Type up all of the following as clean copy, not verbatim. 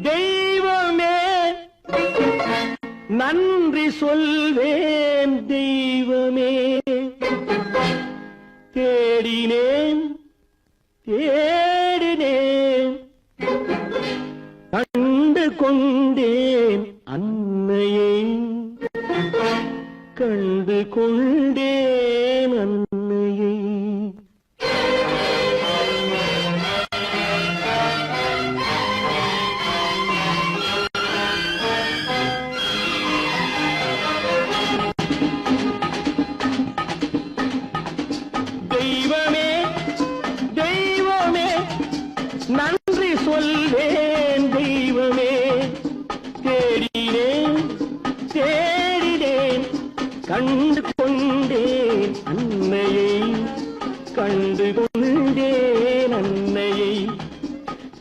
தெய்வமே நன்றி சொல்வேன் தெய்வமே தேடினேன் தேடினேன் கண்டு கொண்டேன் அன்னையை கண்டு கொண்டேன் அன்னையை தெய்வமே தெய்வமே நன்றி சொல்வேன் தெய்வமே தேடினேன் தேடினேன் கண்டு கொண்டேன் அன்னையை கண்டு கொண்டேன் அன்னையை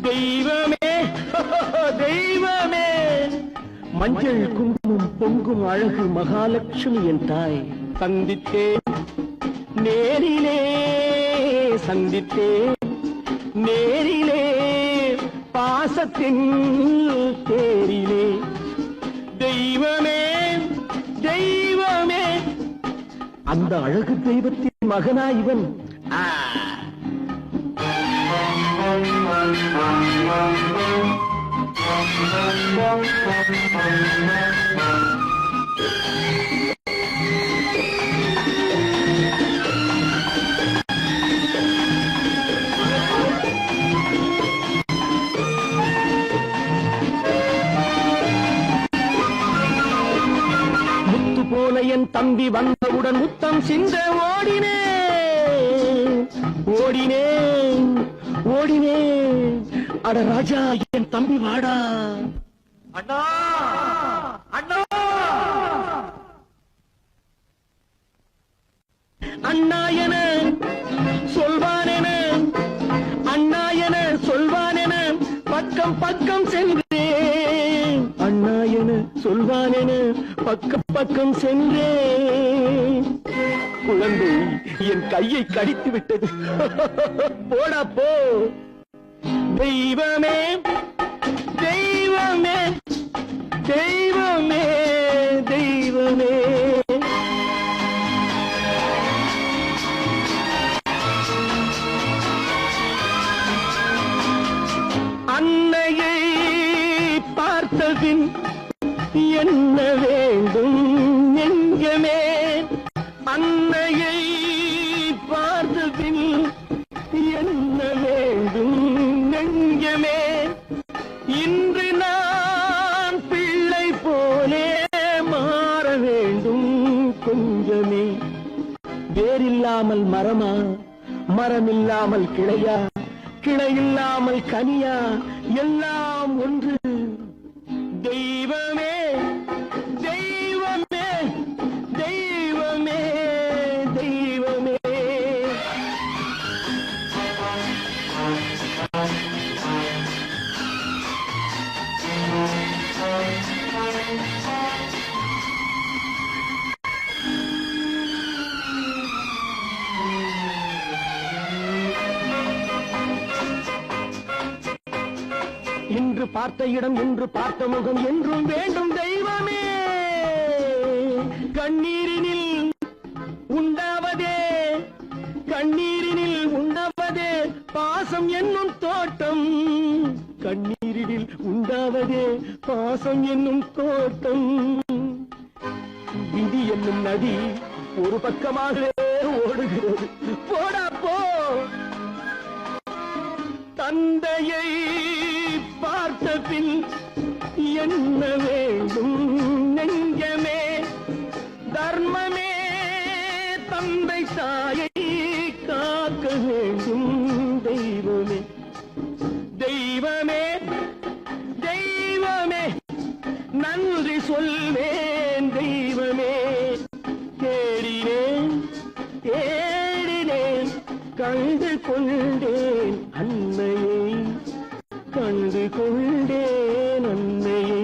தெய்வமே தெய்வமே மஞ்சள் குங்குமம் பொங்கும் அழகு மகாலட்சுமி என் தாய் சந்தித்தேன் நேரிலே சந்தித்தேன் நேரிலே பாசத்தின் தேரிலே தெய்வமே தெய்வமே அந்த அழகு தெய்வத்தின் மகனா இவன் போல என் தம்பி வந்தவுடன் முத்தம் சிந்த ஓடினேன் ஓடினேன் ஓடினேன் அட ராஜா என் தம்பி வாடா அண்ணா அண்ணா அண்ணா என சொல்வானென அண்ணா என சொல்வானென பக்கம் பக்கம் சென்றேன் அண்ணா என சொல்வானென பக்கம் பக்கம் சென்றேன் குழந்தை என் கையை கடித்து விட்டது போடா போ தெய்வமே தெய்வமே தெய்வமே தெய்வமே அன்னையை பார்த்தபின் என்ன வேண்டும் நெஞ்சமே அன்னையை பார்த்தபின் என்ன வேண்டும் நெஞ்சமே இன்று நான் பிள்ளை போலே மாற வேண்டும் கொஞ்சமே வேரில்லாமல் மரமா மரமில்லாமல் கிளையா கிளையில்லாமல் கனியா எல்லாம் ஒன்று தெய்வமே தெய்வமே தெய்வமே தெய்வமே இன்று பார்த்த இடம் இன்று பார்த்த முகம் என்றும் வேண்டும் தெய்வமே கண்ணீரினில் உண்டாவதே கண்ணீரினில் உண்டாவதே பாசம் என்னும் தோட்டம் கண்ணீரினில் உண்டாவதே பாசம் என்னும் தோட்டம் விதி என்னும் நதி ஒரு பக்கமாக ஓடுகிறது போடா போ தந்தையை பார்த்த பின் என்ன வேண்டும் நெஞ்சமே தர்மமே தந்தை தாயை காக்க வேண்டும் தெய்வமே தெய்வமே தெய்வமே நன்றி சொல்வேன் தெய்வமே தேடினேன் தேடினேன் கண்டு கொண்டேன் அன்னையை கண்டு கொண்டேன் அன்னையை